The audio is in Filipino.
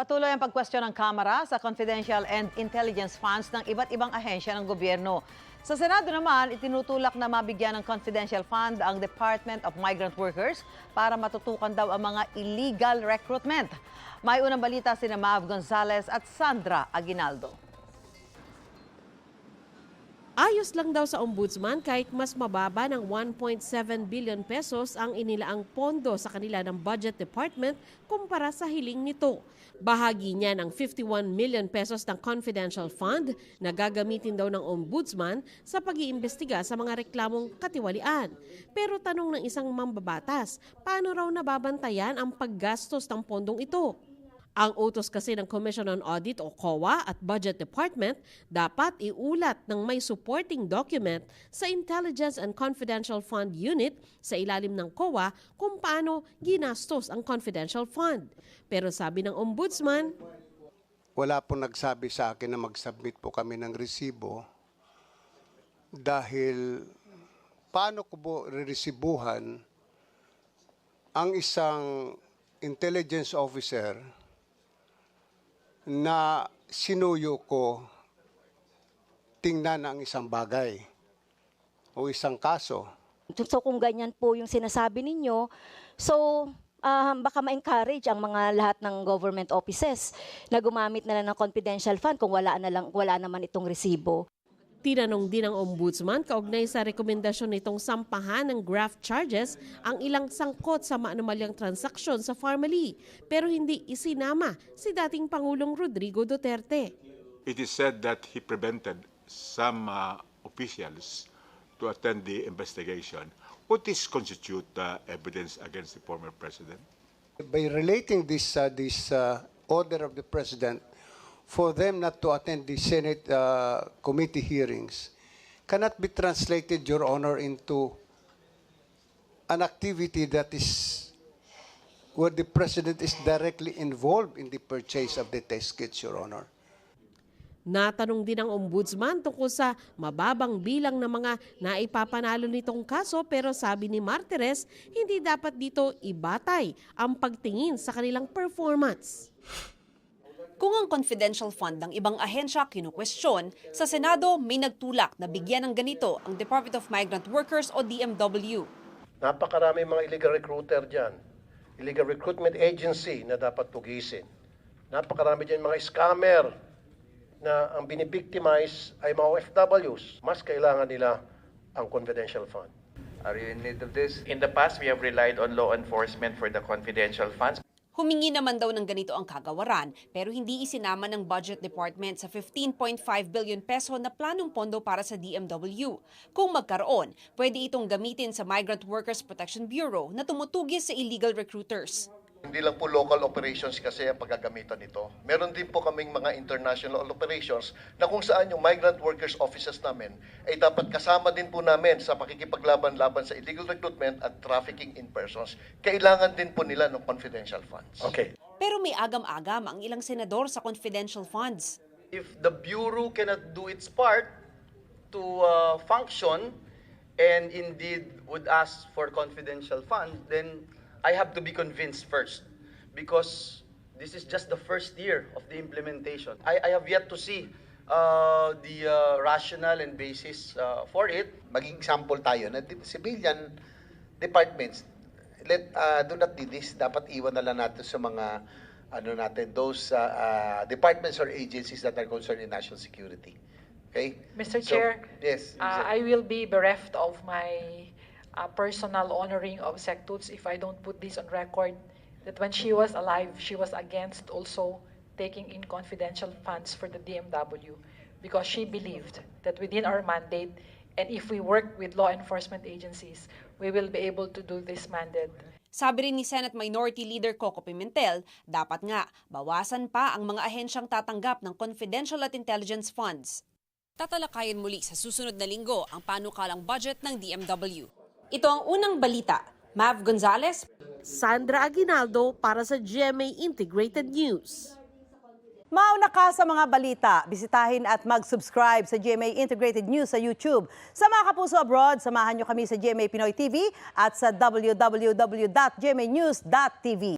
Patuloy ang pagkwestiyon ng Kamara sa confidential and intelligence funds ng iba't ibang ahensya ng gobyerno. Sa Senado naman, itinutulak na mabigyan ng confidential fund ang Department of Migrant Workers para matutukan daw ang mga illegal recruitment. May unang balita sina Mav Gonzalez at Sandra Aguinaldo. Ayos lang daw sa ombudsman kahit mas mababa ng 1.7 billion pesos ang inilaang pondo sa kanila ng budget department kumpara sa hiling nito. Bahagi niya ng 51 million pesos ng confidential fund na gagamitin daw ng ombudsman sa pag-iimbestiga sa mga reklamong katiwalian. Pero tanong ng isang mambabatas, paano raw nababantayan ang paggastos ng pondong ito? Ang utos kasi ng Commission on Audit o COA at Budget Department dapat iulat ng may supporting document sa Intelligence and Confidential Fund Unit sa ilalim ng COA kung paano ginastos ang confidential fund. Pero sabi ng Ombudsman, wala pong nagsabi sa akin na mag-submit po kami ng resibo dahil paano ko po reresibuhan ang isang intelligence officer na sinuyo ko tingnan ang isang bagay o isang kaso. So kung ganyan po yung sinasabi ninyo, so baka ma-encourage ang mga lahat ng government offices na gumamit na lang ng confidential fund kung wala naman itong resibo. Tinanong din ng ombudsman kaugnay sa rekomendasyon nitong sampahan ng graft charges ang ilang sangkot sa maanumalyang transaksyon sa Pharmaly pero hindi isinama si dating Pangulong Rodrigo Duterte. It is said that he prevented some officials to attend the investigation. What is constitute evidence against the former president? By relating this order of the president for them not to attend the Senate committee hearings cannot be translated, Your Honor, into an activity that is where the President is directly involved in the purchase of the test kits, Your Honor. Natanong din ng ombudsman tungkol sa mababang bilang ng mga naipapanalo nitong kaso pero sabi ni Martires, hindi dapat dito ibatay ang pagtingin sa kanilang performance. Kung ang confidential fund ng ibang ahensya kinukwestiyon, sa Senado may nagtulak na bigyan ng ganito ang Department of Migrant Workers o DMW. Napakarami mga illegal recruiter dyan. Illegal recruitment agency na dapat tugisin. Napakarami dyan mga scammer na ang binibictimize ay mga OFWs. Mas kailangan nila ang confidential fund. Are you in need of this? In the past, we have relied on law enforcement for the confidential funds. Humingi naman daw ng ganito ang kagawaran pero hindi isinama ng Budget Department sa 15.5 billion peso na planong pondo para sa DMW. Kung magkaroon, pwede itong gamitin sa Migrant Workers Protection Bureau na tumutugis sa illegal recruiters. Hindi lang po local operations kasi ang paggagamitan nito. Meron din po kaming mga international operations na kung saan yung migrant workers offices namin ay dapat kasama din po namin sa pakikipaglaban-laban sa illegal recruitment at trafficking in persons. Kailangan din po nila ng confidential funds. Okay. Pero may agam-agam ang ilang senador sa confidential funds. If the Bureau cannot do its part to function and indeed would ask for confidential funds, then I have to be convinced first because this is just the first year of the implementation. I have yet to see the rationale and basis for it. Maging example tayo na civilian departments, do not do this. Dapat iwan na lang natin sa mga those departments or agencies that are concerned in national security. Okay? Mr. Chair, yes. I will be bereft of my personal honoring of Sec Toots if I don't put this on record that when she was alive, she was against also taking in confidential funds for the DMW because she believed that within our mandate and if we work with law enforcement agencies, we will be able to do this mandate. Sabi rin ni Senate Minority Leader Coco Pimentel, dapat nga bawasan pa ang mga ahensyang tatanggap ng confidential at intelligence funds. Tatalakayin muli sa susunod na linggo ang panukalang budget ng DMW. Ito ang unang balita. Mav Gonzalez, Sandra Aguinaldo para sa GMA Integrated News. Mauna ka sa mga balita. Bisitahin at mag-subscribe sa GMA Integrated News sa YouTube. Sa mga kapuso abroad, samahan nyo kami sa GMA Pinoy TV at sa www.gmanews.tv.